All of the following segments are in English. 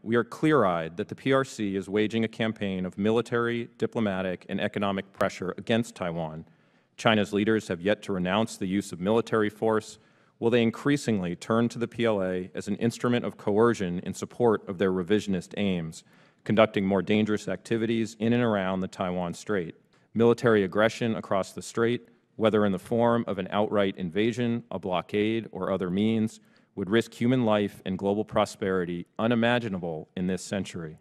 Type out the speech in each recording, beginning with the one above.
we are clear-eyed that the PRC is waging a campaign of military, diplomatic, and economic pressure against Taiwan. China's leaders have yet to renounce the use of military force, while they increasingly turn to the PLA as an instrument of coercion in support of their revisionist aims, conducting more dangerous activities in and around the Taiwan Strait. Military aggression across the strait, whether in the form of an outright invasion, a blockade, or other means, would risk human life and global prosperity unimaginable in this century.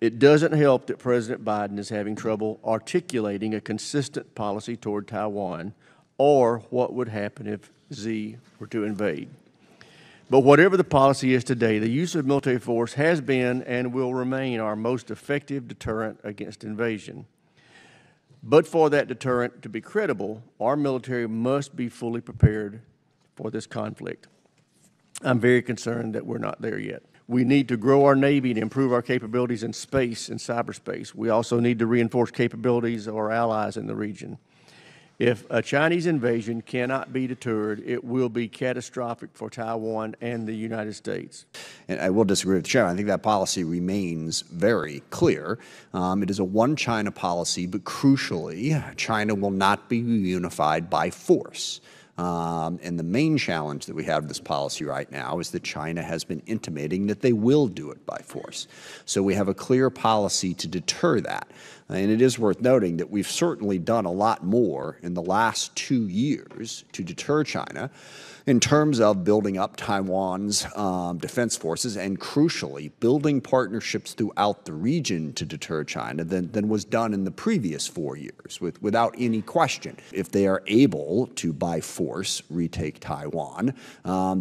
It doesn't help that President Biden is having trouble articulating a consistent policy toward Taiwan or what would happen if Xi were to invade. But whatever the policy is today, the use of military force has been and will remain our most effective deterrent against invasion. But for that deterrent to be credible, our military must be fully prepared for this conflict. I'm very concerned that we're not there yet. We need to grow our Navy and improve our capabilities in space and cyberspace. We also need to reinforce capabilities of our allies in the region. If a Chinese invasion cannot be deterred, it will be catastrophic for Taiwan and the United States. And I will disagree with the Chairman. I think that policy remains very clear. It is a one-China policy, but crucially, China will not be reunified by force. And the main challenge that we have with this policy right now is that China has been intimating that they will do it by force. So we have a clear policy to deter that. And it is worth noting that we've certainly done a lot more in the last 2 years to deter China in terms of building up Taiwan's defense forces and, crucially, building partnerships throughout the region to deter China than was done in the previous 4 years, without any question. If they are able to, by force, retake Taiwan,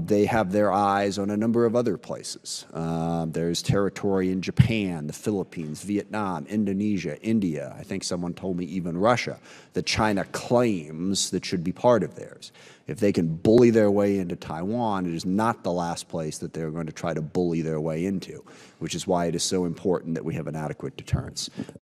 they have their eyes on a number of other places. There's territory in Japan, the Philippines, Vietnam, Indonesia, India, I think someone told me even Russia, that China claims that should be part of theirs. If they can bully their way into Taiwan, it is not the last place that they're going to try to bully their way into, which is why it is so important that we have an adequate deterrence.